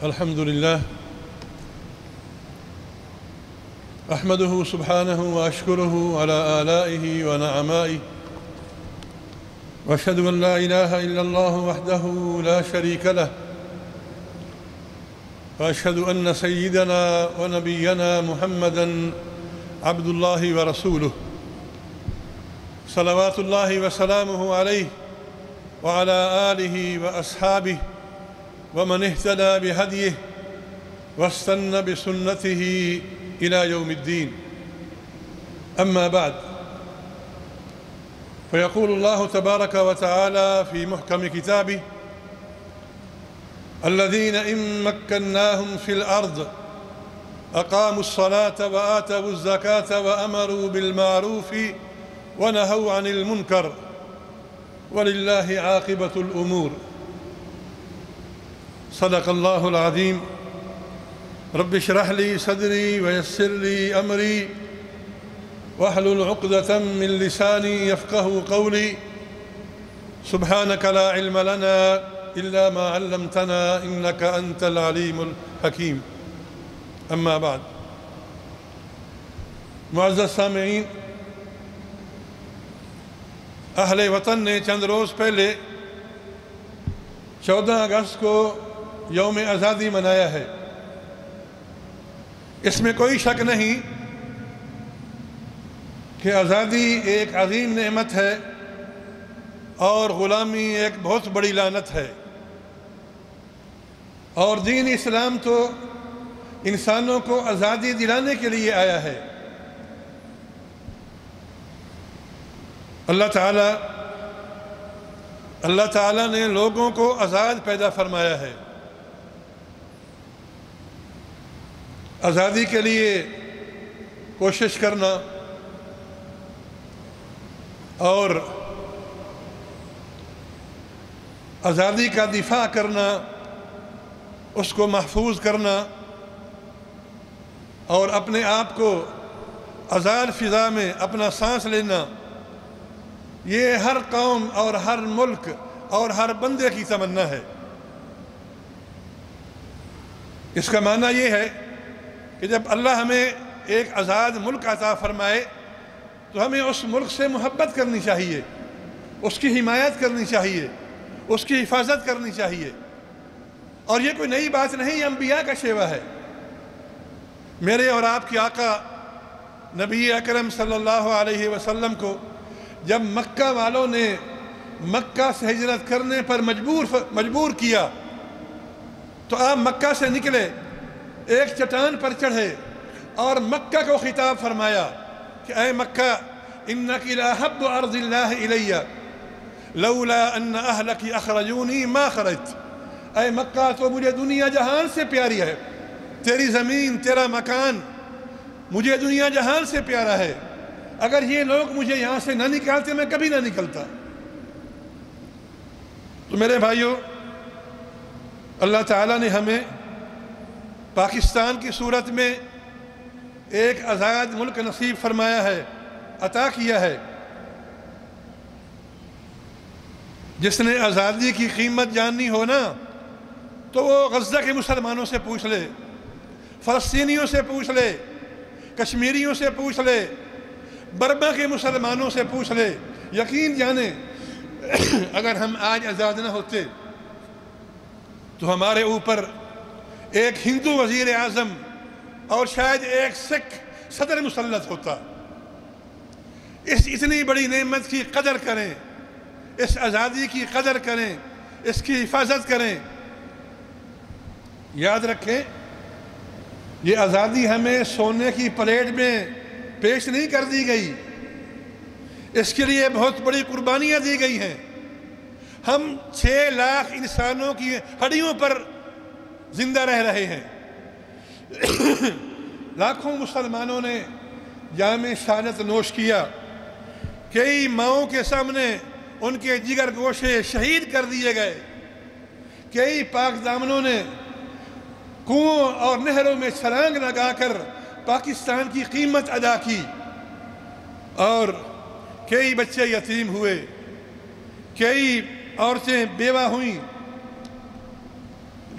الحمد لله أحمده سبحانه وأشكره على آلائه ونعمائه، وأشهد أن لا إله إلا الله وحده لا شريك له، وأشهد أن سيدنا ونبينا محمدًا عبد الله ورسوله، صلوات الله وسلامه عليه وعلى آله وأصحابه ومن اهتدى بهديه واستنى بسنته إلى يوم الدين. أما بعد، فيقول الله تبارك وتعالى في محكم كتابه: الذين إن مكناهم في الأرض أقاموا الصلاة وآتوا الزكاة وأمروا بالمعروف ونهوا عن المنكر ولله عاقبة الأمور. صدق الله العظيم. رب اشرح لي صدري ويسر لي أمري واحلل عقدة من لساني يفقه قولي. سبحانك لا علم لنا إلا ما علمتنا إنك أنت العليم الحكيم. أما بعد، معزز سامعین، اہل وطن نے چند روز پہلے 14 اگست کو یوم آزادی منایا ہے۔ اس میں کوئی شک نہیں کہ آزادی ایک عظیم نعمت ہے اور غلامی ایک بہت بڑی لعنت ہے، اور دین اسلام تو انسانوں کو آزادی دلانے کے لیے آیا ہے۔ اللہ تعالیٰ نے لوگوں کو آزاد پیدا فرمایا ہے۔ آزادی کے لیے کوشش کرنا اور آزادی کا دفاع کرنا، اس کو محفوظ کرنا اور اپنے آپ کو آزاد فضا میں اپنا سانس لینا، یہ ہر قوم اور ہر ملک اور ہر بندے کی تمنا ہے۔ اس کا معنی یہ ہے کہ جب اللہ ہمیں ایک آزاد ملک عطا فرمائے تو ہمیں اس ملک سے محبت کرنی چاہیے، اس کی حمایت کرنی چاہیے، اس کی حفاظت کرنی چاہیے۔ اور یہ کوئی نئی بات نہیں، یہ انبیاء کا شیوہ ہے۔ میرے اور آپ کے آقا نبی اکرم صلی اللہ علیہ وسلم کو جب مکہ والوں نے مکہ سے ہجرت کرنے پر مجبور کیا تو آپ مکہ سے نکلے، ایک چٹان پر چڑھے اور مکہ کو خطاب فرمایا کہ اے مکہ، انک لاحب ارض اللہ الی لولا ان اہلک اخرجونی ما خرجت۔ اے مکہ، تو مجھے دنیا جہان سے پیاری ہے، تیری زمین، تیرا مکان مجھے دنیا جہان سے پیارا ہے۔ اگر یہ لوگ مجھے یہاں سے نہ نکالتے میں کبھی نہ نکلتا۔ تو میرے بھائیوں، اللہ تعالیٰ نے ہمیں پاکستان کی صورت میں ایک آزاد ملک نصیب فرمایا ہے، عطا کیا ہے۔ جس نے آزادی کی قیمت جاننی ہو نا تو وہ غزہ کے مسلمانوں سے پوچھ لے، فلسطینیوں سے پوچھ لے، کشمیریوں سے پوچھ لے، برما کے مسلمانوں سے پوچھ لے۔ یقین جانیں اگر ہم آج آزاد نہ ہوتے تو ہمارے اوپر ایک ہندو وزیر اعظم اور شاید ایک سکھ صدر مسلط ہوتا۔ اس اتنی بڑی نعمت کی قدر کریں، اس آزادی کی قدر کریں، اس کی حفاظت کریں۔ یاد رکھیں، یہ آزادی ہمیں سونے کی پلیٹ میں پیش نہیں کر دی گئی، اس کے لیے بہت بڑی قربانیاں دی گئی ہیں۔ ہم 6 لاکھ انسانوں کی ہڈیوں پر زندہ رہ رہے ہیں۔ لاکھوں مسلمانوں نے جام شہادت نوش کیا، کئی ماؤں کے سامنے ان کے جگر گوشے شہید کر دیے گئے، کئی پاک دامنوں نے کنووں اور نہروں میں چھلانگ لگا کر پاکستان کی قیمت ادا کی، اور کئی بچے یتیم ہوئے، کئی عورتیں بیوہ ہوئیں،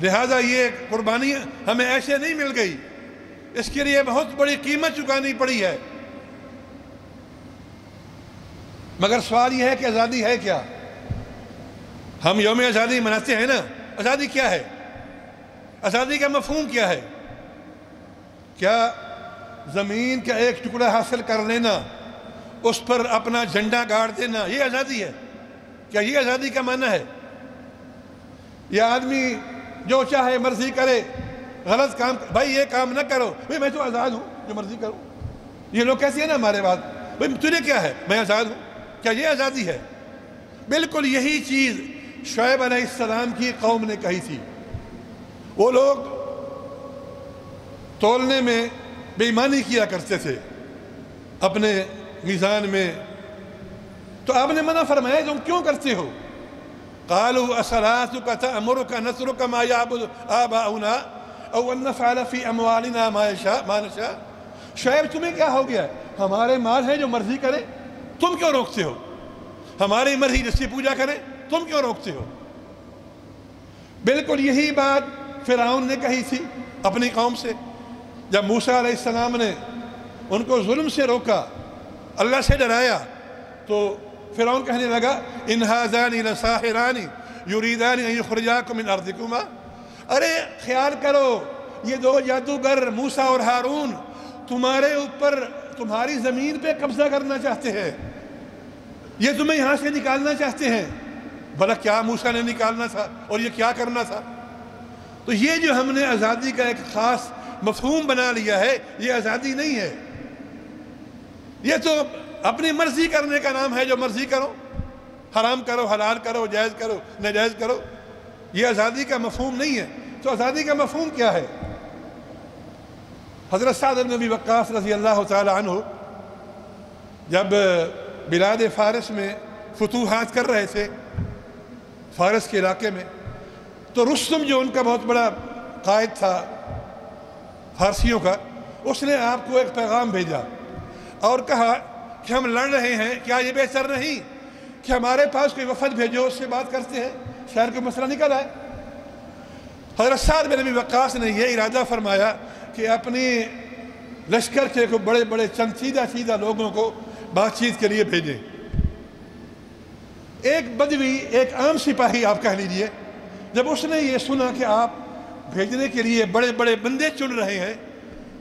لہٰذا یہ قربانی ہمیں ایسے نہیں مل گئی، اس کے لیے بہت بڑی قیمت چکانی پڑی ہے۔ مگر سوال یہ ہے کہ آزادی ہے کیا؟ ہم یوم آزادی مناتے ہیں نا، آزادی کیا ہے؟ آزادی کا مفہوم کیا ہے؟ کیا زمین کا ایک ٹکڑا حاصل کر لینا، اس پر اپنا جھنڈا گاڑ دینا، یہ آزادی ہے؟ کیا یہ آزادی کا معنی ہے؟ یا آدمی جو چاہے مرضی کرے، غلط کام، بھائی یہ کام نہ کرو، بھائی میں تو آزاد ہوں جو مرضی کروں۔ یہ لوگ کہتے ہیں نا ہمارے بات، بھائی تجھے کیا ہے، میں آزاد ہوں۔ کیا یہ آزادی ہے؟ بالکل یہی چیز شعیب علیہ السلام کی قوم نے کہی تھی۔ وہ لوگ تولنے میں بے ایمانی کیا کرتے تھے اپنے میزان میں، تو آپ نے منع فرمایا تم کیوں کرتے ہو؟ قالوا اصلاتك تأمرك ان نترك ما يعبد آباؤنا او ان نفعل في اموالنا ما نشاء۔ شعیب تمہیں کیا ہو گیا؟ ہمارے مال ہیں جو مرضی کریں، تم کیوں روکتے ہو؟ ہماری مرضی جس کی پوجا کریں، تم کیوں روکتے ہو؟ بالکل یہی بات فرعون نے کہی تھی اپنی قوم سے جب موسیٰ علیہ السلام نے ان کو ظلم سے روکا، اللہ سے ڈرایا، تو فرعون کہنے لگا ان ھذان لساحران یریدان ان یخرجاکم من ارضکما۔ ارے خیال کرو، یہ دو جادوگر موسیٰ اور ہارون تمہارے اوپر، تمہاری زمین پہ قبضہ کرنا چاہتے ہیں، یہ تمہیں یہاں سے نکالنا چاہتے ہیں۔ بھلا کیا موسیٰ نے نکالنا تھا اور یہ کیا کرنا تھا؟ تو یہ جو ہم نے آزادی کا ایک خاص مفہوم بنا لیا ہے، یہ آزادی نہیں ہے، یہ تو اپنی مرضی کرنے کا نام ہے، جو مرضی کرو، حرام کرو، حلال کرو، جائز کرو، ناجائز کرو، یہ آزادی کا مفہوم نہیں ہے۔ تو آزادی کا مفہوم کیا ہے؟ حضرت سعد بن ابی وقاص رضی اللہ تعالی عنہ جب بلاد فارس میں فتوحات کر رہے تھے، فارس کے علاقے میں، تو رستم جو ان کا بہت بڑا قائد تھا فارسیوں کا، اس نے آپ کو ایک پیغام بھیجا اور کہا کہ ہم لڑ رہے ہیں، کیا یہ بہتر نہیں کہ ہمارے پاس کوئی وفد بھیجو، اس سے بات کرتے ہیں، شہر کا مسئلہ نکل آئے۔ حضرت سعد بن ابی وقاص نے یہ ارادہ فرمایا کہ اپنی لشکر کے کو بڑے بڑے چند سیدھا لوگوں کو بات چیت کے لیے بھیجیں۔ ایک بدوی، ایک عام سپاہی آپ کہہ لیجئے، جب اس نے یہ سنا کہ آپ بھیجنے کے لیے بڑے بڑے بندے چن رہے ہیں،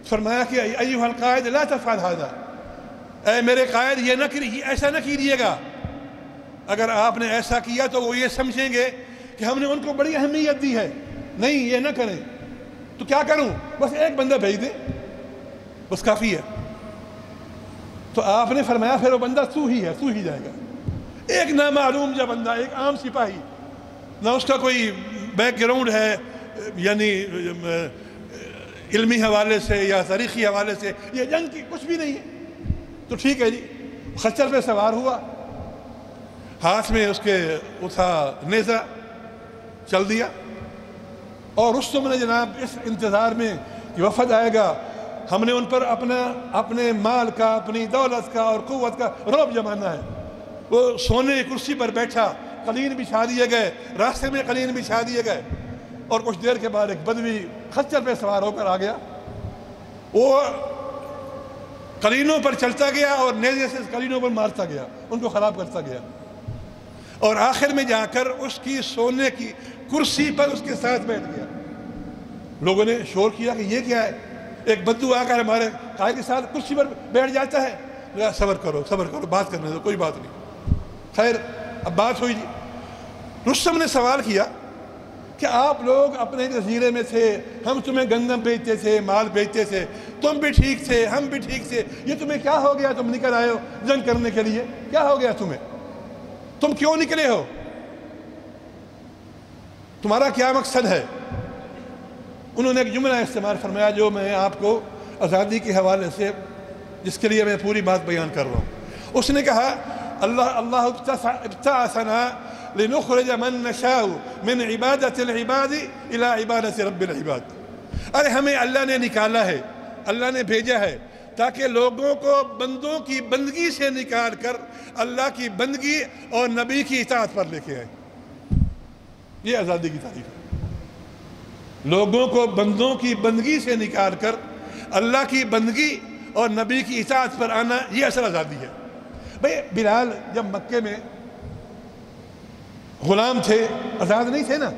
فرمایا کہ ایھا القائد لا تفعل ھذا، اے میرے قائد یہ نہ کریے، ایسا نہ کیجیے گا۔ اگر آپ نے ایسا کیا تو وہ یہ سمجھیں گے کہ ہم نے ان کو بڑی اہمیت دی ہے، نہیں یہ نہ کریں۔ تو کیا کروں؟ بس ایک بندہ بھیج دیں، بس کافی ہے۔ تو آپ نے فرمایا پھر وہ بندہ تو ہی ہے، تو ہی جائے گا۔ ایک نامعلوم جا بندہ، ایک عام سپاہی، نہ اس کا کوئی بیک گراؤنڈ ہے، یعنی علمی حوالے سے یا تاریخی حوالے سے، یہ جنگ کی کچھ بھی نہیں ہے۔ تو ٹھیک ہے جی، خچر پہ سوار ہوا، ہاتھ میں اس کے اٹھا نیزہ، چل دیا، اور رستم نے جناب اس انتظار میں کہ وفد آئے گا، ہم نے ان پر اپنے مال کا، اپنی دولت کا اور قوت کا رعب جمانا ہے۔ وہ سونے کی کرسی پر بیٹھا، قلین بچھا دیے گئے، راستے میں قلین بچھا دیے گئے، اور کچھ دیر کے بعد ایک بدوی خچر پہ سوار ہو کر آ گیا۔ وہ قلینوں پر چلتا گیا اور نیزے سے قلینوں پر مارتا گیا، ان کو خراب کرتا گیا، اور آخر میں جا کر اس کی سونے کی کرسی پر اس کے ساتھ بیٹھ گیا۔ لوگوں نے شور کیا کہ یہ کیا ہے؟ ایک بدو آ کر ہمارے قائد کے ساتھ کرسی پر بیٹھ جاتا ہے۔ صبر کرو، بات کرنے دو، کوئی بات نہیں۔ خیر، اب بات ہوئی جی۔ رستم نے سوال کیا کہ آپ لوگ اپنے جزیرے میں تھے، ہم تمہیں گندم بیچتے تھے، مال بیچتے تھے، تم بھی ٹھیک تھے، ہم بھی ٹھیک تھے، یہ تمہیں کیا ہو گیا؟ تم نکل آئے ہو جنگ کرنے کے لیے، کیا ہو گیا تمہیں؟ تم کیوں نکلے ہو؟ تمہارا کیا مقصد ہے؟ انہوں نے ایک جملہ استعمال فرمایا جو میں آپ کو آزادی کے حوالے سے، جس کے لیے میں پوری بات بیان کر رہا ہوں۔ اس نے کہا اللہ ابتعثنا لنخرج من نشاء من عبادت العباد الى عبادت رب العباد۔ ارے ہمیں اللہ نے نکالا ہے، اللہ نے بھیجا ہے تاکہ لوگوں کو بندوں کی بندگی سے نکال کر اللہ کی بندگی اور نبی کی اطاعت پر لے کے آئے۔ یہ آزادی کی تعریف ہے۔ لوگوں کو بندوں کی بندگی سے نکال کر اللہ کی بندگی اور نبی کی اطاعت پر آنا، یہ اصل آزادی ہے۔ بھئی بلال جب مکے میں غلام تھے، آزاد نہیں تھے نا،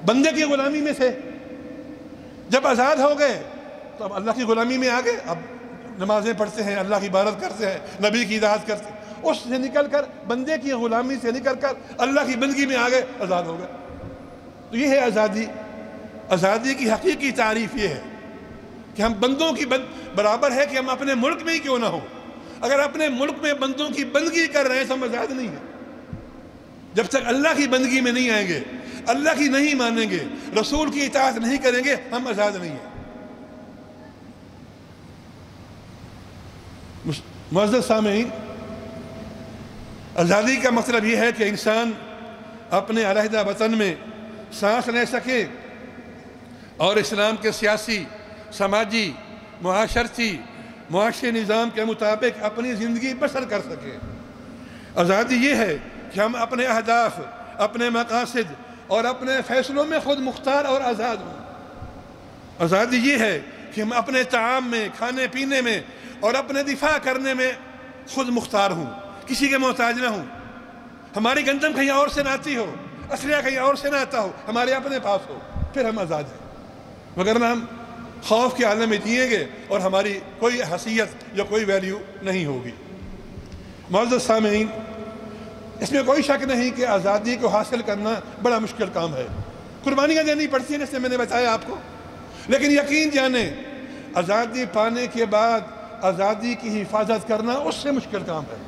بندے کی غلامی میں تھے۔ جب آزاد ہو گئے تو اب اللہ کی غلامی میں آ گئے، اب نمازیں پڑھتے ہیں، اللہ کی عبادت کرتے ہیں، نبی کی اطاعت کرتے ہیں، اس سے نکل کر بندے کی غلامی سے نکل کر اللہ کی بندگی میں آ گئے، آزاد ہو گئے۔ تو یہ ہے آزادی۔ آزادی کی حقیقی تعریف یہ ہے کہ ہم بندوں کی برابر ہے کہ ہم اپنے ملک میں ہی کیوں نہ ہو، اگر اپنے ملک میں بندوں کی بندگی کر رہے ہیں تو ہم آزاد نہیں ہیں۔ جب تک اللہ کی بندگی میں نہیں آئیں گے، اللہ کی نہیں مانیں گے، رسول کی اطاعت نہیں کریں گے، ہم آزاد نہیں ہیں۔ معزز سامعین، آزادی کا مطلب یہ ہے کہ انسان اپنے علیحدہ وطن میں سانس لے سکے اور اسلام کے سیاسی، سماجی، معاشرتی، معاشی نظام کے مطابق اپنی زندگی بسر کر سکے۔ آزادی یہ ہے کہ ہم اپنے اہداف، اپنے مقاصد اور اپنے فیصلوں میں خود مختار اور آزاد ہوں۔ آزادی یہ ہے کہ ہم اپنے طعام میں، کھانے پینے میں اور اپنے دفاع کرنے میں خود مختار ہوں، کسی کے محتاج نہ ہوں۔ ہماری گندم کہیں اور سے نہ آتی ہو، اسلحہ کہیں اور سے نہ آتا ہو، ہمارے اپنے پاس ہو، پھر ہم آزاد ہیں۔ وگرنہ ہم خوف کے عالم میں جئیں گے اور ہماری کوئی حیثیت یا کوئی ویلیو نہیں ہوگی۔ معزز سامعین، اس میں کوئی شک نہیں کہ آزادی کو حاصل کرنا بڑا مشکل کام ہے، قربانیاں دینی پڑتی ہیں، جیسے میں نے بتایا آپ کو، لیکن یقین جانیں آزادی پانے کے بعد آزادی کی حفاظت کرنا اس سے مشکل کام ہے۔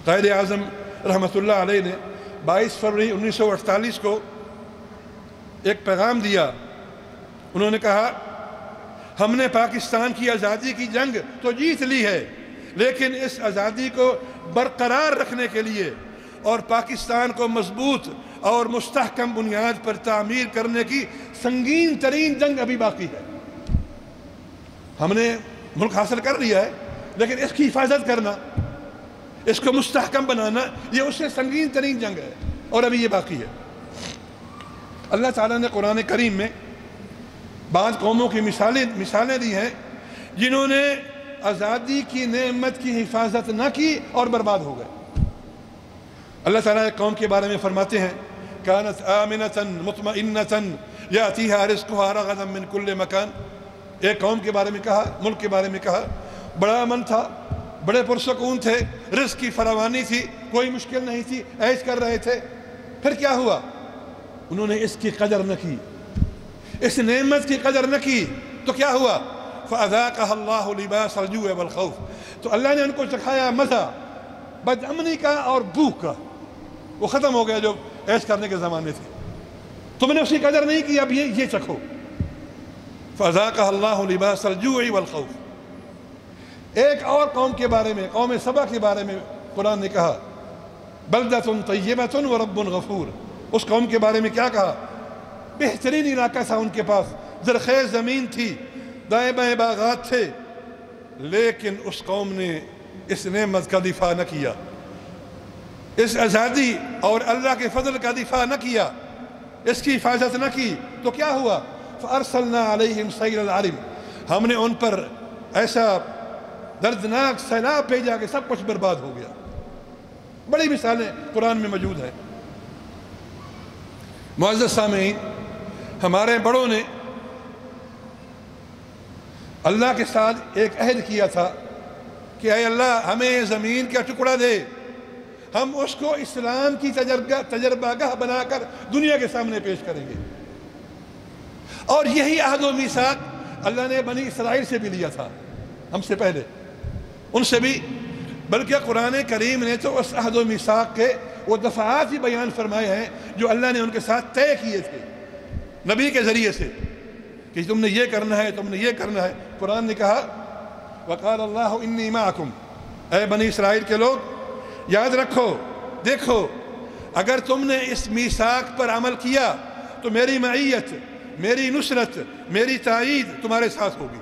قائد اعظم رحمۃ اللہ علیہ نے 22 فروری 1948 کو ایک پیغام دیا۔ انہوں نے کہا، ہم نے پاکستان کی آزادی کی جنگ تو جیت لی ہے، لیکن اس آزادی کو برقرار رکھنے کے لیے اور پاکستان کو مضبوط اور مستحکم بنیاد پر تعمیر کرنے کی سنگین ترین جنگ ابھی باقی ہے۔ ہم نے ملک حاصل کر لیا ہے، لیکن اس کی حفاظت کرنا، اس کو مستحکم بنانا، یہ اس سے سنگین ترین جنگ ہے اور ابھی یہ باقی ہے۔ اللہ تعالیٰ نے قرآن کریم میں بعض قوموں کی مثالیں دی ہیں جنہوں نے آزادی کی نعمت کی حفاظت نہ کی اور برباد ہو گئے۔ اللہ تعالیٰ ایک قوم کے بارے میں فرماتے ہیں، کانت آمنة مطمئنة یاتیہا رزقہا رغدا من کل مکان۔ ایک قوم کے بارے میں کہا، ملک کے بارے میں کہا، بڑا امن تھا، بڑے پرسکون تھے، رزق کی فراوانی تھی، کوئی مشکل نہیں تھی، عیش کر رہے تھے۔ پھر کیا ہوا؟ انہوں نے اس کی قدر نہ کی، اس نعمت کی قدر نہ کی، تو کیا ہوا؟ فَأَذَاقَهَا اللَّهُ لِبَاسَ الْجُوعِ وَالْخَوْفِ، تو اللہ نے ان کو چکھایا مزہ بد امنی کا اور بھوک کا۔ وہ ختم ہو گیا جو عیش کرنے کے زمانے تھے، تم نے اس کی قدر نہیں کی، اب یہ چکھو۔ فَأَذَاقَهَا اللَّهُ لِبَاسَ الْجُوعِ وَالْخَوْفِ۔ ایک اور قوم کے بارے میں، قوم سبا کے بارے میں قرآن نے کہا، بَلْدَةٌ طَيِّبَةٌ وَرَبٌّ غَفُورٌ۔ اس قوم کے بارے میں کیا کہا؟ بہترین علاقہ تھا ان کے پاس، زرخیز زمین تھی، دائیں بائیں باغات تھے، لیکن اس قوم نے اس نعمت کا دفاع نہ کیا، اس آزادی اور اللہ کے فضل کا دفاع نہ کیا، اس کی حفاظت نہ کی، تو کیا ہوا؟ فَأَرْسَلْنَا عَلَيْهِمْ سَيْلَ الْعَرِمِ، ہم نے ان پر ایسا دردناک سیلاب بھیجا کہ سب کچھ برباد ہو گیا۔ بڑی مثالیں قرآن میں موجود ہیں۔ معزز سامعین، ہمارے بڑوں نے اللہ کے ساتھ ایک عہد کیا تھا کہ اے اللہ ہمیں زمین کا ٹکڑا دے، ہم اس کو اسلام کی تجربہ گاہ بنا کر دنیا کے سامنے پیش کریں گے۔ اور یہی عہد و میثاق اللہ نے بنی اسرائیل سے بھی لیا تھا، ہم سے پہلے، ان سے بھی، بلکہ قرآن کریم نے تو اس عہد و میثاق کے وہ دفعات ہی بیان فرمائے ہیں جو اللہ نے ان کے ساتھ طے کیے تھے نبی کے ذریعے سے، کہ تم نے یہ کرنا ہے، تم نے یہ کرنا ہے۔ قرآن نے کہا، وَقَالَ اللَّهُ إِنِّي مَعَكُمْ، اے بنی اسرائیل کے لوگ یاد رکھو، دیکھو، اگر تم نے اس میثاق پر عمل کیا تو میری معیت، میری نصرت، میری تائید تمہارے ساتھ ہوگی۔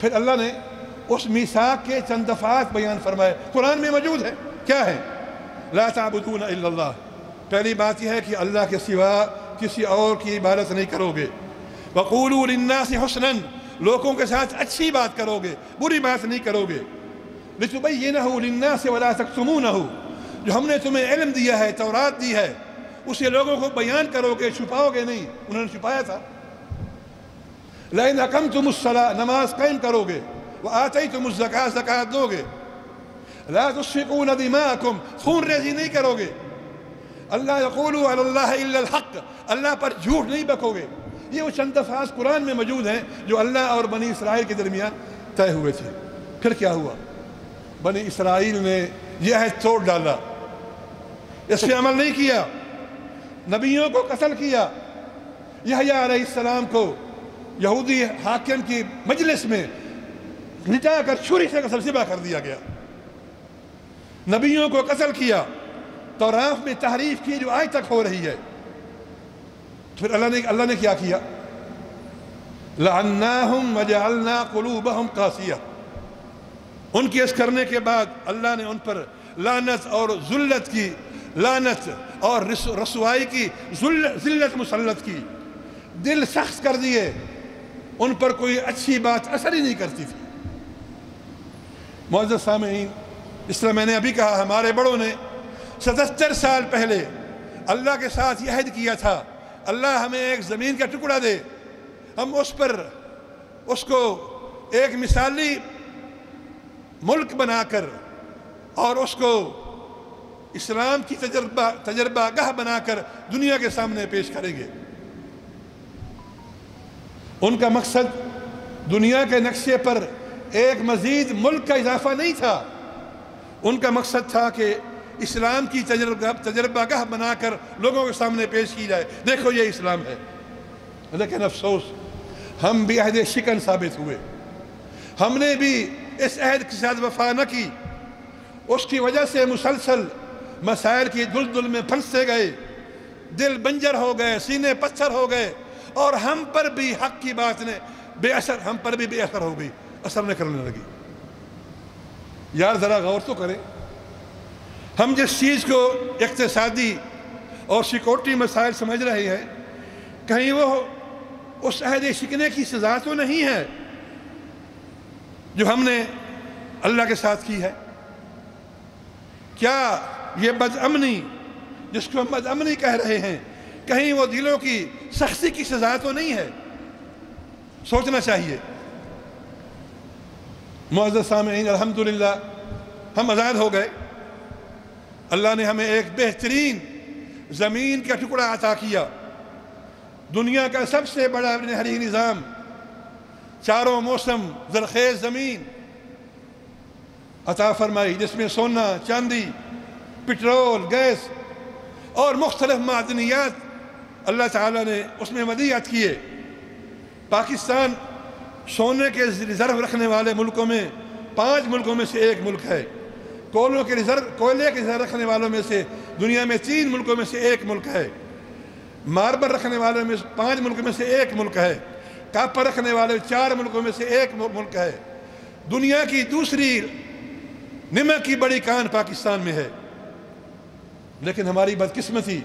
پھر اللہ نے اس میثاق کے چند دفعات بیان فرمائے، قرآن میں موجود ہے، کیا ہے؟ لا تعبدون الا اللہ، پہلی بات یہ ہے کہ اللہ کے سوا کسی اور کی عبادت نہیں کرو گے۔ وَقُولُوا لِلنَّاسِ حُسْنًا، لوگوں کے ساتھ اچھی بات کرو گے، بری بات نہیں کرو گے۔ لِتُبَيِّنَهُ لِلنَّاسِ وَلَا تَكْتُمُونَهُ، جو ہم نے تمہیں علم دیا ہے، تورات دی ہے، اسے لوگوں کو بیان کرو گے، چھپاؤ گے نہیں۔ انہوں نے چھپایا تھا۔ لَئِنْ أَقَمْتُمُ الصَّلَاةَ، نماز قائم کرو گے، وَآتَيْتُمُ الزَّكَاةَ، زکوٰۃ دو گے، لَا تُسْفِكُونَ دِمَاءَكُمْ، خون ریزی نہیں کرو گے، اللہ يقولوا علی اللہ الا الحق، اللہ پر جھوٹ نہیں بکو گے۔ یہ وہ چند الفاظ قرآن میں موجود ہیں جو اللہ اور بنی اسرائیل کے درمیان طے ہوئے تھے۔ پھر کیا ہوا؟ بنی اسرائیل نے یہ عہد توڑ ڈالا، اس پہ عمل نہیں کیا، نبیوں کو قتل کیا۔ یحییٰ علیہ السلام کو یہودی حاکم کی مجلس میں لٹا کر چھری سے قتل ذبح کر دیا گیا، نبیوں کو قتل کیا، توراۃ میں تحریف کی جو آج تک ہو رہی ہے۔ پھر اللہ نے کیا کیا؟ لعناہم وجعلنا قلوبہم قاسیہ، ان کے اس کرنے کے بعد اللہ نے ان پر لعنت اور ذلت کی، لعنت اور رسوائی کی، ذلت مسلط کی، دل سخت کر دیے، ان پر کوئی اچھی بات اثر ہی نہیں کرتی تھی۔ معزز سامعین، اس طرح میں نے ابھی کہا، ہمارے بڑوں نے 77 سال پہلے اللہ کے ساتھ یہ عہد کیا تھا، اللہ ہمیں ایک زمین کا ٹکڑا دے، ہم اس کو ایک مثالی ملک بنا کر اور اس کو اسلام کی تجربہ گاہ بنا کر دنیا کے سامنے پیش کریں گے۔ ان کا مقصد دنیا کے نقشے پر ایک مزید ملک کا اضافہ نہیں تھا، ان کا مقصد تھا کہ اسلام کی تجربہ گاہ بنا کر لوگوں کے سامنے پیش کی جائے، دیکھو یہ اسلام ہے۔ لیکن افسوس، ہم بھی عہد شکن ثابت ہوئے، ہم نے بھی اس عہد کے ساتھ وفا نہ کی، اس کی وجہ سے مسلسل مسائل کی دلدل میں پھنستے گئے، دل بنجر ہو گئے، سینے پتھر ہو گئے، اور ہم پر بھی حق کی بات نے ہم پر بھی بے اثر ہو گئی، اثر نہ کرنے لگی۔ یار ذرا غور تو کریں، ہم جس چیز کو اقتصادی اور سیکورٹی مسائل سمجھ رہے ہیں، کہیں وہ اس عہد شکنے کی سزا تو نہیں ہے جو ہم نے اللہ کے ساتھ کی ہے؟ کیا یہ بدامنی جس کو ہم بدامنی کہہ رہے ہیں، کہیں وہ دلوں کی سختی کی سزا تو نہیں ہے؟ سوچنا چاہیے۔ معزز سامعین، الحمدللہ ہم آزاد ہو گئے، اللہ نے ہمیں ایک بہترین زمین کا ٹکڑا عطا کیا، دنیا کا سب سے بڑا نہری نظام، چاروں موسم زرخیز زمین عطا فرمائی، جس میں سونا، چاندی، پٹرول، گیس اور مختلف معدنیات اللہ تعالیٰ نے اس میں ودیعت کیے۔ پاکستان سونے کے ریزرو رکھنے والے ملکوں میں 5 ملکوں میں سے ایک ملک ہے، کوئلے کے ریزرو رکھنے والوں میں سے دنیا میں 3 ملکوں میں سے ایک ملک ہے، ماربل رکھنے والوں میں 5 ملکوں میں سے ایک ملک ہے، کاپر رکھنے والے 4 ملکوں میں سے ایک ملک ہے۔ دنیا کی دوسری نمک کی بڑی کان پاکستان میں ہے، لیکن ہماری بدقسمتی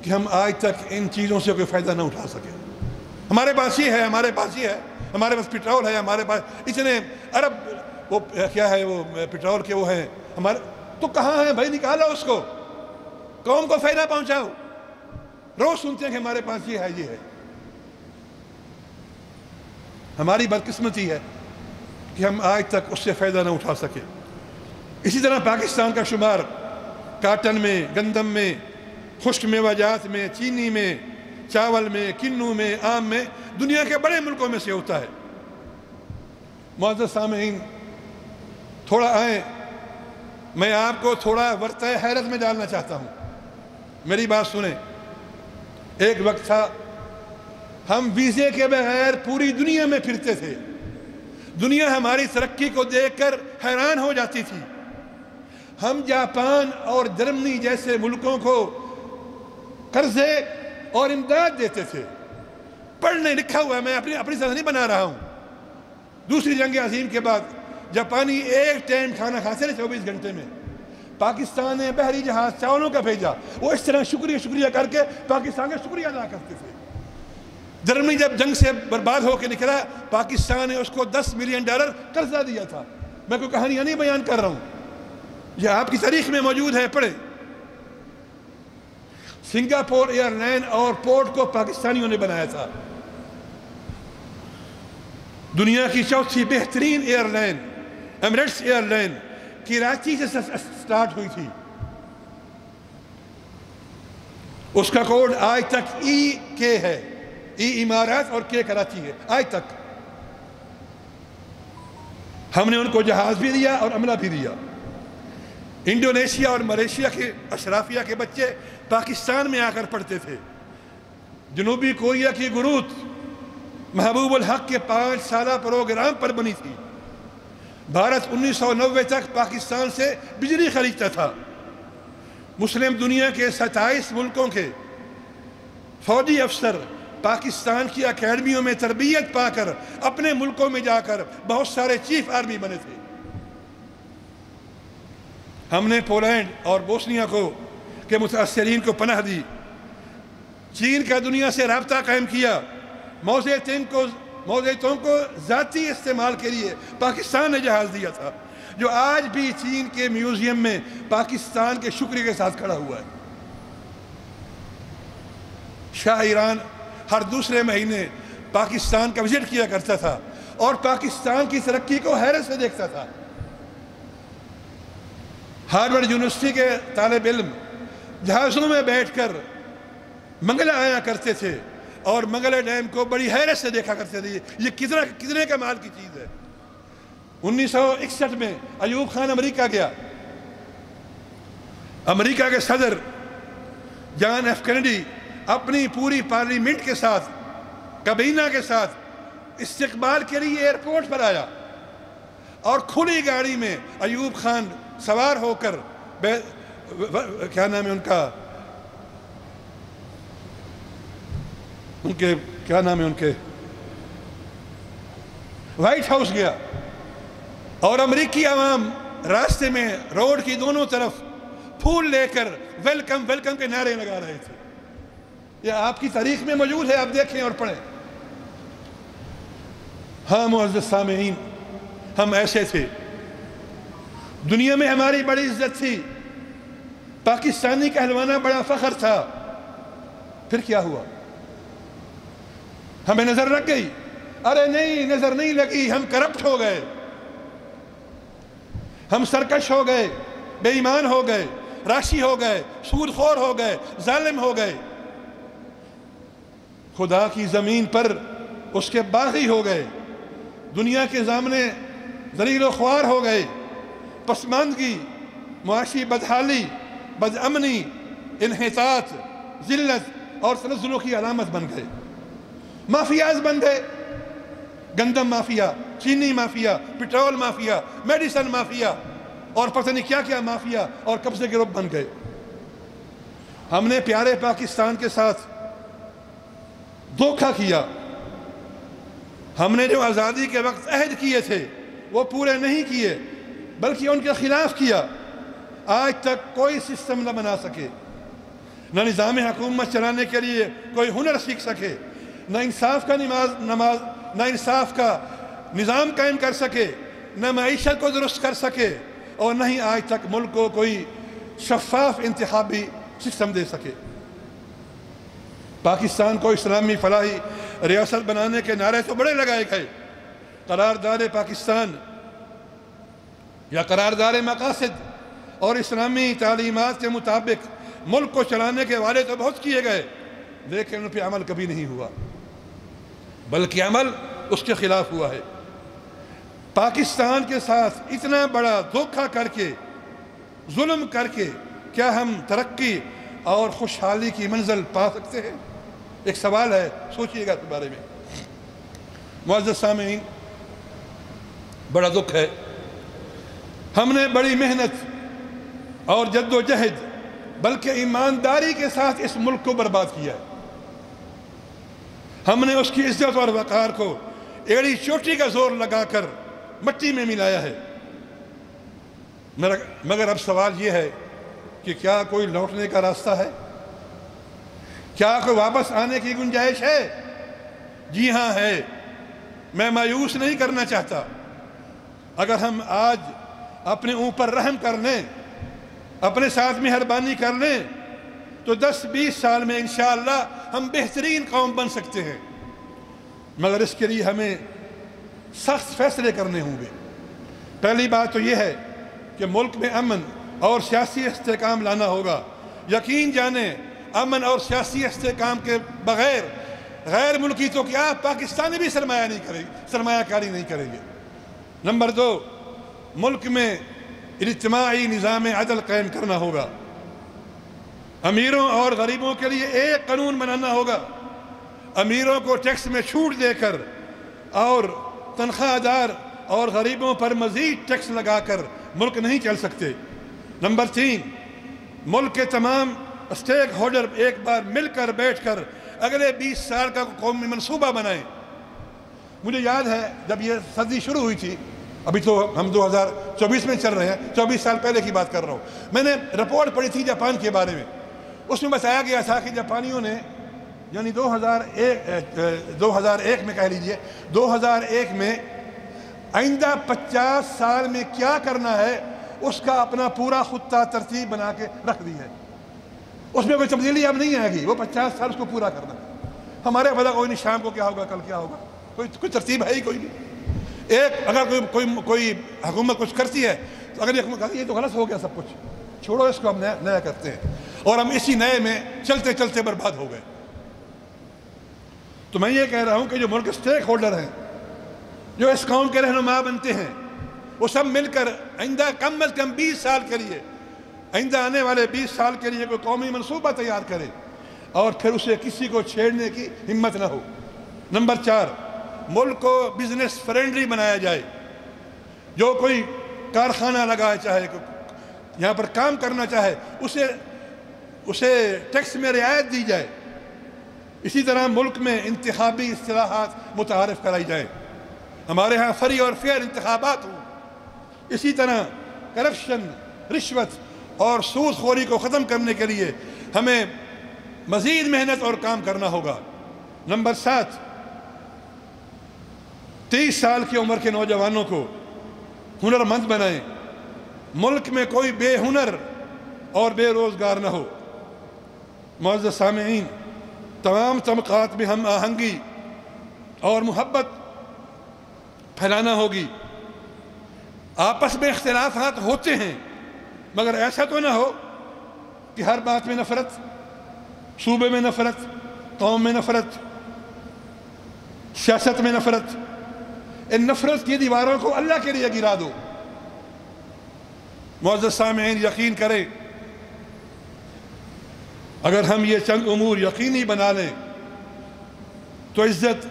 کہ ہم آج تک ان چیزوں سے کوئی فائدہ نہ اٹھا سکے۔ ہمارے پاس یہ ہے، ہمارے پاس یہ ہے، ہمارے پاس پٹرول ہے، ہمارے پاس اتنے ارب وہ کیا ہے وہ پٹرول کے وہ ہیں ہمارے، تو کہاں ہیں بھائی؟ نکالو اس کو، قوم کو فائدہ پہنچاؤ۔ روز سنتے ہیں کہ ہمارے پاس یہ ہے، یہ ہے۔ ہماری بدقسمتی ہے کہ ہم آج تک اس سے فائدہ نہ اٹھا سکے۔ اسی طرح پاکستان کا شمار کاٹن میں، گندم میں، خشک میوہ جات میں، چینی میں، چاول میں، کنو میں، آم میں دنیا کے بڑے ملکوں میں سے ہوتا ہے۔ معزز سامعین، تھوڑا آئیں، میں آپ کو تھوڑا ورطہ حیرت میں ڈالنا چاہتا ہوں، میری بات سنیں۔ ایک وقت تھا ہم ویزے کے بغیر پوری دنیا میں پھرتے تھے، دنیا ہماری ترقی کو دیکھ کر حیران ہو جاتی تھی۔ ہم جاپان اور جرمنی جیسے ملکوں کو قرضے اور امداد دیتے تھے۔ پڑھنے لکھا ہوا ہے، میں اپنی طرح نہیں بنا رہا ہوں۔ دوسری جنگ عظیم کے بعد جاپانی ایک ٹائم کھانا کھاتے تھے 24 گھنٹے میں، پاکستان نے بحری جہاز چاولوں کا بھیجا، وہ اس طرح شکریہ کر کے پاکستان کا شکریہ ادا کرتے تھے۔ جرمنی جب جنگ سے برباد ہو کے نکلا، پاکستان نے اس کو $10 ملین قرضہ دیا تھا۔ میں کوئی کہانیاں نہیں بیان کر رہا ہوں، یہ آپ کی تاریخ میں موجود ہے، پڑھیں۔ سنگاپور ایئر لائن اور پورٹ کو پاکستانیوں نے بنایا تھا۔ دنیا کی چوتھی بہترین airline Emirates airline Karachi سے سٹارٹ ہوئی تھی، اس کا کوڈ آج تک EK ہے، E امارات اور K کراچی ہے آج تک۔ ہم نے ان کو جہاز بھی دیا اور عملہ بھی دیا۔ انڈونیشیا اور ملیشیا کے اشرافیہ کے بچے پاکستان میں آ کر پڑھتے تھے۔ جنوبی کوریا کی گروت محبوب الحق کے 5 سالہ پروگرام پر بنی تھی۔ بھارت 1990 تک پاکستان سے بجلی خریدتا تھا۔ مسلم دنیا کے 27 ملکوں کے فوجی افسر پاکستان کی اکیڈمیوں میں تربیت پا کر اپنے ملکوں میں جا کر بہت سارے چیف آرمی بنے تھے۔ ہم نے پولینڈ اور بوسنیا کے متاثرین کو پناہ دی۔ چین کا دنیا سے رابطہ قائم کیا۔ موزیتوں کو ذاتی استعمال کے لیے پاکستان نے جہاز دیا تھا، جو آج بھی چین کے میوزیم میں پاکستان کے شکریہ کے ساتھ کھڑا ہوا ہے۔ شاہ ایران ہر دوسرے مہینے پاکستان کا وزٹ کیا کرتا تھا اور پاکستان کی ترقی کو حیرت سے دیکھتا تھا۔ ہارورڈ یونیورسٹی کے طالب علم جہازوں میں بیٹھ کر منگلہ آیا کرتے تھے اور منگلہ ڈیم کو بڑی حیرت سے دیکھا کرتے تھے، یہ کتنے کمال کی چیز ہے۔ 1961 میں ایوب خان امریکہ گیا۔ امریکہ کے صدر جان ایف کینیڈی اپنی پوری پارلیمنٹ کے ساتھ، کابینہ کے ساتھ استقبال کے لیے ایئرپورٹ پر آیا اور کھلی گاڑی میں ایوب خان سوار ہو کر کیا نام ہے ان کے وائٹ ہاؤس گیا، اور امریکی عوام راستے میں روڈ کی دونوں طرف پھول لے کر ویلکم ویلکم کے نعرے لگا رہے تھے۔ یہ آپ کی تاریخ میں موجود ہے، آپ دیکھیں اور پڑھیں۔ ہاں معزز سامعین، ہم ایسے تھے، دنیا میں ہماری بڑی عزت تھی، پاکستانی کہلوانا بڑا فخر تھا۔ پھر کیا ہوا؟ ہمیں نظر لگ گئی؟ ارے نہیں، نظر نہیں لگی، ہم کرپٹ ہو گئے، ہم سرکش ہو گئے، بے ایمان ہو گئے، راشی ہو گئے، سود خور ہو گئے، ظالم ہو گئے، خدا کی زمین پر اس کے باغی ہو گئے، دنیا کے سامنے ذلیل و خوار ہو گئے، پسماندگی، معاشی بدحالی، بدامنی، انحطاط، ذلت اور تنزلوں کی علامت بن گئے۔ مافیاز بن گئے، گندم مافیا، چینی mafia, petrol mafia, medicine mafia اور پتہ نہیں کیا کیا مافیا اور قبضے گروپ بن گئے۔ ہم نے پیارے پاکستان کے ساتھ دھوکہ کیا۔ ہم نے جو آزادی کے وقت عہد کیے تھے وہ پورے نہیں کیے، بلکہ ان کے خلاف کیا۔ آج تک کوئی سسٹم نہ بنا سکے، نہ نظام حکومت چلانے کے لیے کوئی ہنر سیکھ سکے، نہ انصاف کا نظام قائم کر سکے، نہ معیشت کو درست کر سکے، اور نہ ہی آج تک ملک کو کوئی شفاف انتخابی سسٹم دے سکے۔ پاکستان کو اسلامی فلاحی ریاست بنانے کے نعرے تو بڑے لگائے گئے، قرارداد پاکستان یا قرارداد مقاصد اور اسلامی تعلیمات کے مطابق ملک کو چلانے کے وعدے تو بہت کیے گئے، لیکن ان پہ عمل کبھی نہیں ہوا، بلکہ عمل اس کے خلاف ہوا ہے۔ پاکستان کے ساتھ اتنا بڑا دھوکہ کر کے، ظلم کر کے، کیا ہم ترقی اور خوشحالی کی منزل پا سکتے ہیں؟ ایک سوال ہے، سوچئے گا اس بارے میں۔ معزز سامعین، بڑا دکھ ہے، ہم نے بڑی محنت اور جد و جہد بلکہ ایمانداری کے ساتھ اس ملک کو برباد کیا ہے۔ ہم نے اس کی عزت اور وقار کو ایڑی چوٹی کا زور لگا کر مٹی میں ملایا ہے۔ مگر اب سوال یہ ہے کہ کیا کوئی لوٹنے کا راستہ ہے؟ کیا کوئی واپس آنے کی گنجائش ہے؟ جی ہاں ہے۔ میں مایوس نہیں کرنا چاہتا۔ اگر ہم آج اپنے اوپر رحم کر لیں، اپنے ساتھ مہربانی کر لیں، تو 10-20 سال میں انشاءاللہ ہم بہترین قوم بن سکتے ہیں۔ مگر اس کے لیے ہمیں سخت فیصلے کرنے ہوں گے۔ پہلی بات تو یہ ہے کہ ملک میں امن اور سیاسی استحکام لانا ہوگا۔ یقین جانیں امن اور سیاسی استحکام کے بغیر غیر ملکی تو کیا پاکستانی بھی سرمایہ کاری نہیں کریں گے۔ نمبر 2، ملک میں اجتماعی نظام عدل قائم کرنا ہوگا۔ امیروں اور غریبوں کے لیے ایک قانون بنانا ہوگا۔ امیروں کو ٹیکس میں چھوٹ دے کر اور تنخواہ دار اور غریبوں پر مزید ٹیکس لگا کر ملک نہیں چل سکتے۔ نمبر 3، ملک کے تمام اسٹیک ہولڈر ایک بار مل کر بیٹھ کر اگلے 20 سال کا قومی منصوبہ بنائیں۔ مجھے یاد ہے جب یہ صدی شروع ہوئی تھی، ابھی تو ہم 2024 میں چل رہے ہیں، 24 سال پہلے کی بات کر رہا ہوں، میں نے رپورٹ پڑھی تھی جاپان کے بارے میں۔ اس میں بتایا گیا تھا کہ جاپانیوں نے یعنی 2001 میں کہہ لیجئے 2001 میں آئندہ 50 سال میں کیا کرنا ہے اس کا اپنا پورا خطہ ترتیب بنا کے رکھ دی ہے۔ اس میں کوئی تبدیلی اب نہیں آئے گی، وہ 50 سال اس کو پورا کرنا ہے۔ ہمارے بھلا کوئی نہیں، شام کو کیا ہوگا، کل کیا ہوگا، کوئی ترتیب ہے ہی کوئی نہیں۔ اگر کوئی حکومت کچھ کرتی ہے تو اگر یہ حکومت کہتی ہے یہ تو غلط ہو گیا، سب کچھ چھوڑو، اس کو ہم نیا کرتے ہیں، اور ہم اسی نئے میں چلتے چلتے برباد ہو گئے۔ تو میں یہ کہہ رہا ہوں کہ جو ملک اسٹیک ہولڈر ہیں، جو اس قوم کے رہنما بنتے ہیں، وہ سب مل کر آئندہ کم از کم 20 سال کے لیے، آئندہ آنے والے 20 سال کے لیے کوئی قومی منصوبہ تیار کرے اور پھر اسے کسی کو چھیڑنے کی ہمت نہ ہو۔ نمبر 4، ملک کو بزنس فرینڈلی بنایا جائے۔ جو کوئی کارخانہ لگائے، چاہے یہاں پر کام کرنا چاہے، اسے ٹیکس میں رعایت دی جائے۔ اسی طرح ملک میں انتخابی اصطلاحات متعارف کرائی جائیں، ہمارے ہاں فری اور فیئر انتخابات ہوں۔ اسی طرح کرپشن، رشوت اور سود خوری کو ختم کرنے کے لیے ہمیں مزید محنت اور کام کرنا ہوگا۔ نمبر 7، 30 سال کی عمر کے نوجوانوں کو ہنر مند بنائیں۔ ملک میں کوئی بے ہنر اور بے روزگار نہ ہو۔ معزز سامعین، تمام طبقات میں ہم آہنگی اور محبت پھیلانا ہوگی۔ آپس میں اختلافات ہوتے ہیں، مگر ایسا تو نہ ہو کہ ہر بات میں نفرت، صوبے میں نفرت، قوم میں نفرت، سیاست میں نفرت۔ ان نفرت کی دیواروں کو اللہ کے لیے گرا دو۔ معزز سامعین، یقین کریں، اگر ہم یہ چند امور یقینی بنا لیں تو عزت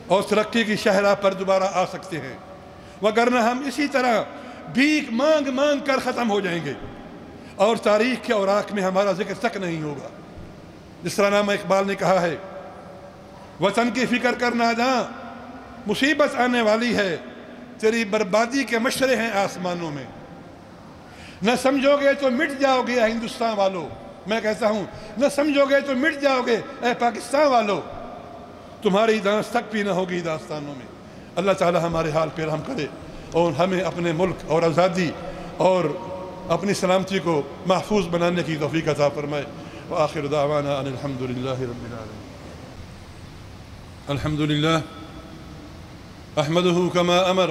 اور ترقی کی شاہراہ پر دوبارہ آ سکتے ہیں، وگرنہ ہم اسی طرح بھیک مانگ مانگ کر ختم ہو جائیں گے اور تاریخ کے اوراق میں ہمارا ذکر تک نہیں ہوگا۔ جس طرح علامہ اقبال نے کہا ہے، وطن کی فکر کر ناداں، مصیبت آنے والی ہے، تیری بربادی کے مشرے ہیں آسمانوں میں۔ نہ سمجھو گے تو مٹ جاؤ گے اے ہندوستان والو، میں کہتا ہوں نہ سمجھو گے تو مٹ جاؤ گے اے پاکستان والو، تمہاری دانس تک بھی نہ ہوگی داستانوں میں۔ اللہ تعالی ہمارے حال پہ رحم کرے اور ہمیں اپنے ملک اور آزادی اور اپنی سلامتی کو محفوظ بنانے کی توفیق عطا فرمائے۔ وآخر دعوانا ان الحمد للہ رب العالمین۔ الحمد للہ احمده كما امر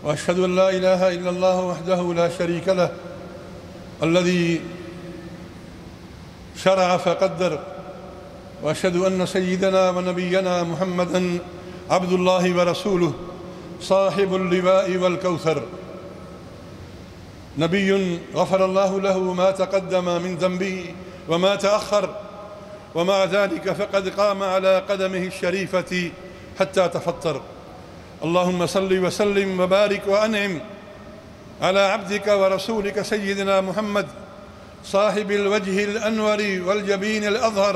واشهد ان لا اله الا الله وحده لا شريك له الذي شرع فقدر، واشهد ان سيدنا ونبينا محمدا عبد الله ورسوله صاحب اللواء والكوثر، نبي غفر الله له ما تقدم من ذنبه وما تأخر، ومع ذلك فقد قام على قدمه الشريفة حتى تفطر۔ اللهم صل وسلم وبارك وأنعم على عبدك ورسولك سيدنا محمد صاحب الوجه الأنور والجبين الأظهر،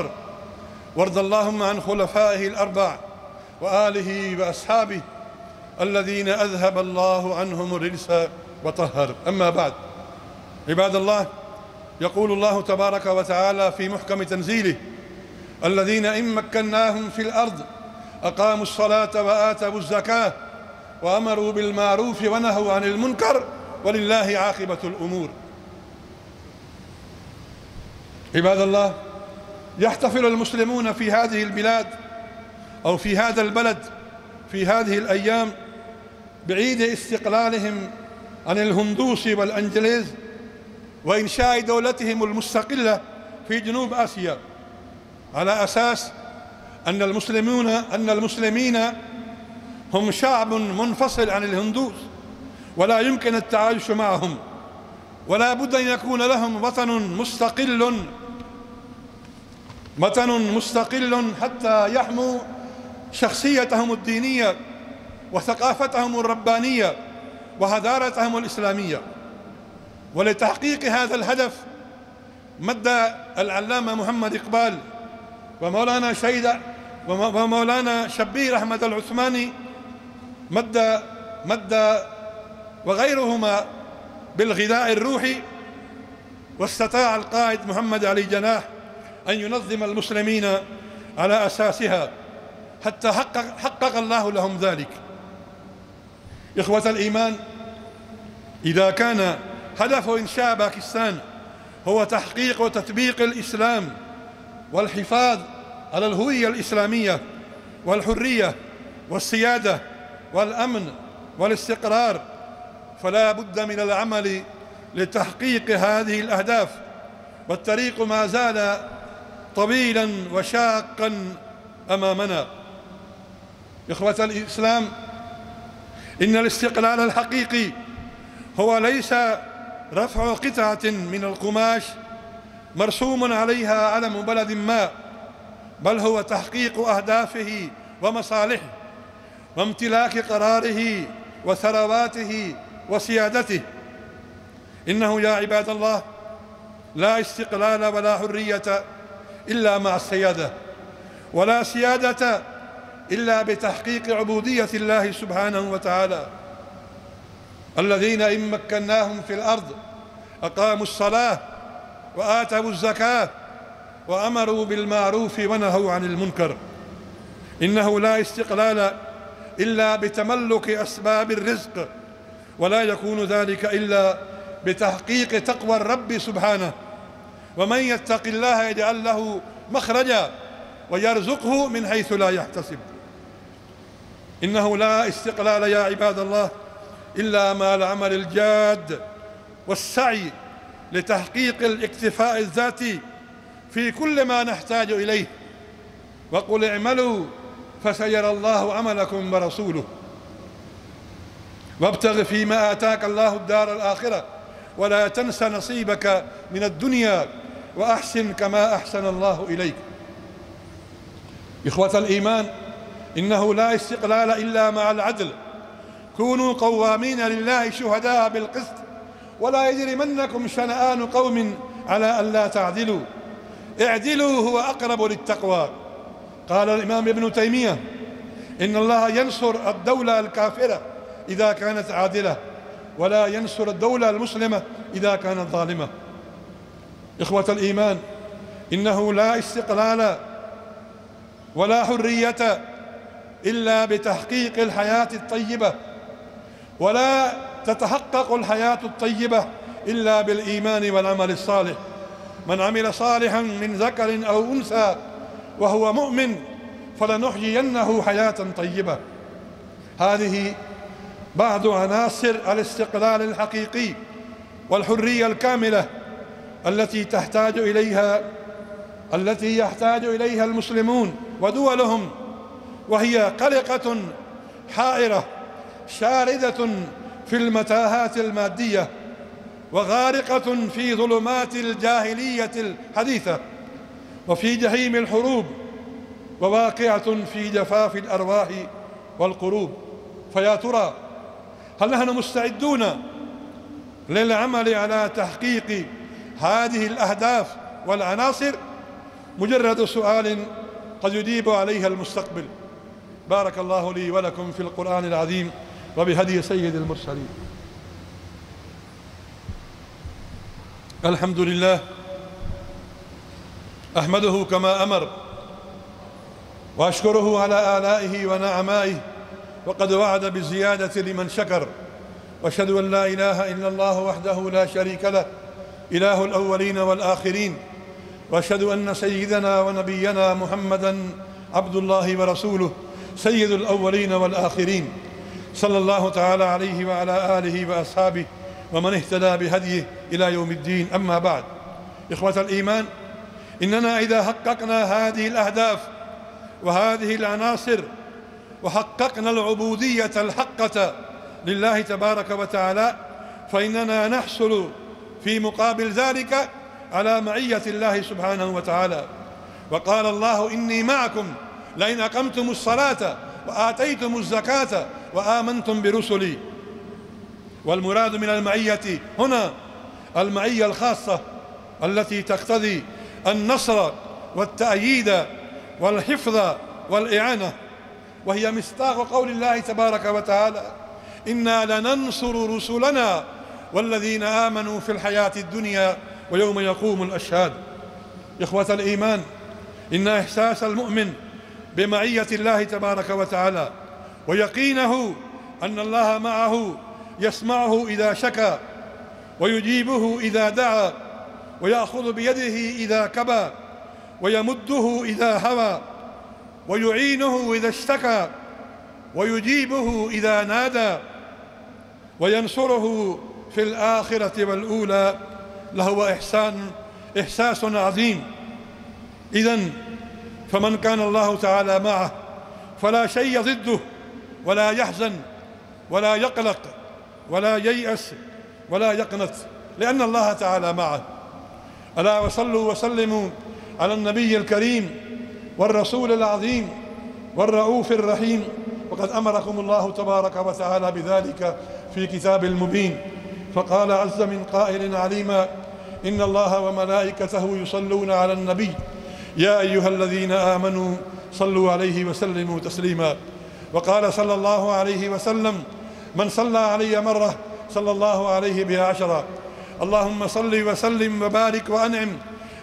وارض اللهم عن خلفائه الأربع وآله وأصحابه الذين أذهب الله عنهم الرجس وطهر. أما بعد، عباد الله، يقول الله تبارك وتعالى في محكم تنزيله: الذين إن مكناهم في الأرض أقاموا الصلاة وآتوا الزكاة وأمروا بالمعروف ونهوا عن المنكر ولله عاقبة الأمور. عباد الله، يحتفل المسلمون في هذه البلاد أو في هذا البلد في هذه الأيام بعيد استقلالهم عن الهندوس والأنجليز وإنشاء دولتهم المستقلة في جنوب آسيا، على أساس أن المسلمين هم شعب منفصل عن الهندوس ولا يمكن التعايش معهم، ولا بد أن يكون لهم وطن مستقل حتى يحموا شخصيتهم الدينية وثقافتهم الربانية وحضارتهم الإسلامية. ولتحقيق هذا الهدف مد العلامة محمد إقبال ومولانا شبير أحمد العثماني مد وغيرهما بالغذاء الروحي، واستطاع القائد محمد علي جناح أن ينظم المسلمين على أساسها حتى حقق الله لهم ذلك. إخوة الإيمان، إذا كان هدف إنشاء باكستان هو تحقيق وتطبيق الإسلام والحفاظ على الهوية الإسلامية والحرية والسيادة والأمن والاستقرار، فلا بد من العمل لتحقيق هذه الأهداف، والطريق ما زال طويلا وشاقا أمامنا. إخوة الإسلام، إن الاستقلال الحقيقي هو ليس رفع قطعة من القماش مرسوم عليها علم بلد ما، بل هو تحقيق أهدافه ومصالحه وامتلاك قراره وثرواته وسيادته. إنه يا عباد الله لا استقلال ولا حرية إلا مع السيادة، ولا سيادة إلا بتحقيق عبودية الله سبحانه وتعالى. الذين إن مكناهم في الأرض أقاموا الصلاة وآتوا الزكاة وأمروا بالمعروف ونهوا عن المنكر. إنه لا استقلال إلا بتملك أسباب الرزق، ولا يكون ذلك إلا بتحقيق تقوى الرب سبحانه. ومن يتق الله يجعل له مخرجا ويرزقه من حيث لا يحتسب. إنه لا استقلال يا عباد الله إلا مع العمل الجاد والسعي لتحقيق الاكتفاء الذاتي في كل ما نحتاج إليه. وقل اعملوا فسيرى الله عملكم ورسوله وابتغ فيما آتاك الله الدار الآخرة ولا تنس نصيبك من الدنيا وأحسن كما أحسن الله إليك. إخوة الإيمان، إنه لا استقلال إلا مع العدل. كونوا قوامين لله شهداء بالقسط ولا يجرمنكم شنآن قوم على ألا تعدلوا اعدلوا هو أقرب للتقوى. قال الإمام ابن تيمية: إن الله ينصر الدولة الكافرة إذا كانت عادلة، ولا ينصر الدولة المسلمة إذا كانت ظالمة. إخوة الإيمان، إنه لا استقلال ولا حرية إلا بتحقيق الحياة الطيبة، ولا تتحقق الحياة الطيبة إلا بالإيمان والعمل الصالح. من عمل صالحا من ذكر أو أنثى وهو مؤمن فلنحيينه حياة طيبة. هذه بعض عناصر الاستقلال الحقيقي والحرية الكاملة التي يحتاج إليها المسلمون ودولهم، وهي قلقة حائرة شاردة في المتاهات المادية وغارقة في ظلمات الجاهلية الحديثة وفي جحيم الحروب، وواقعة في جفاف الأرواح والقلوب. فيا ترى هل نحن مستعدون للعمل على تحقيق هذه الأهداف والعناصر؟ مجرد سؤال قد يجيب عليها المستقبل. بارك الله لي ولكم في القرآن العظيم وبهدي سيد المرسلين. الحمد لله أحمده كما أمر وأشكره على آلائه ونعمائه وقد وعد بالزيادة لمن شكر وأشهد أن لا إله إلا الله وحده لا شريك له إله الأولين والآخرين وأشهد أن سيدنا ونبينا محمدًا عبد الله ورسوله سيد الأولين والآخرين صلى الله تعالى عليه وعلى آله وأصحابه ومن اهتدى بهديه إلى يوم الدين. أما بعد، إخوة الإيمان، إننا إذا حققنا هذه الأهداف وهذه العناصر وحققنا العبودية الحقة لله تبارك وتعالى فإننا نحصل في مقابل ذلك على معية الله سبحانه وتعالى. وقال الله: إني معكم لئن أقمتم الصلاة وآتيتم الزكاة وآمنتم برسلي. والمراد من المعية هنا المعية الخاصة التي تقتضي النصر والتأييد والحفظ والإعانة، وهي مصداق قول الله تبارك وتعالى: إنا لننصر رسلنا والذين آمنوا في الحياة الدنيا ويوم يقوم الأشهاد. إخوة الإيمان، إن إحساس المؤمن بمعية الله تبارك وتعالى ويقينه أن الله معه يسمعه إذا شكى ويجيبه إذا دعا ويأخذ بيده إذا كبى ويمده إذا هوى ويعينه إذا اشتكى ويجيبه إذا نادى وينصره في الآخرة والأولى لهو إحساس عظيم. إذن فمن كان الله تعالى معه فلا شيء ضده، ولا يحزن ولا يقلق ولا ييأس ولا يقنط، لأن الله تعالى معه. ألا وصلوا وسلموا على النبي الكريم والرسول العظيم والرؤوف الرحيم، وقد أمركم الله تبارك وتعالى بذلك في كتاب المبين، فقال عز من قائل عليما: إن الله وملائكته يصلون على النبي يا أيها الذين آمنوا صلوا عليه وسلموا تسليما. وقال صلى الله عليه وسلم: من صلى علي مرة صلى الله عليه بها 10. اللهم صل وسلم وبارك وأنعم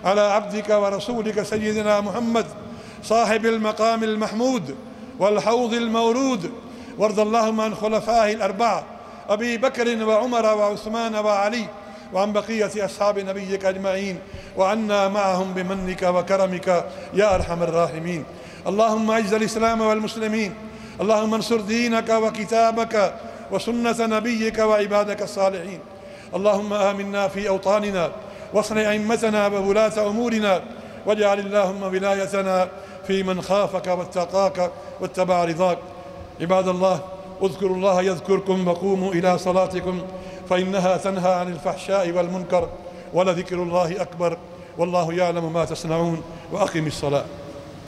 على عبدك ورسولك سيدنا محمد صاحب المقام المحمود والحوض المورود، وارض اللهم عن خلفائه الأربعة أبي بكر وعمر وعثمان وعلي، وعن بقية أصحاب نبيك أجمعين، وعنا معهم بمنك وكرمك يا أرحم الراحمين. اللهم أعز الإسلام والمسلمين، اللهم انصر دينك وكتابك وسنة نبيك وعبادك الصالحين. اللهم آمنا في أوطاننا واصلح أئمتنا وولاة أمورنا، واجعل اللهم ولايتنا في من خافك واتقاك واتبع رضاك. عباد الله، اذكروا الله يذكركم وقوموا إلى صلاتكم فإنها تنهى عن الفحشاء والمنكر، ولذكر الله أكبر، والله يعلم ما تصنعون، وأقم الصلاة.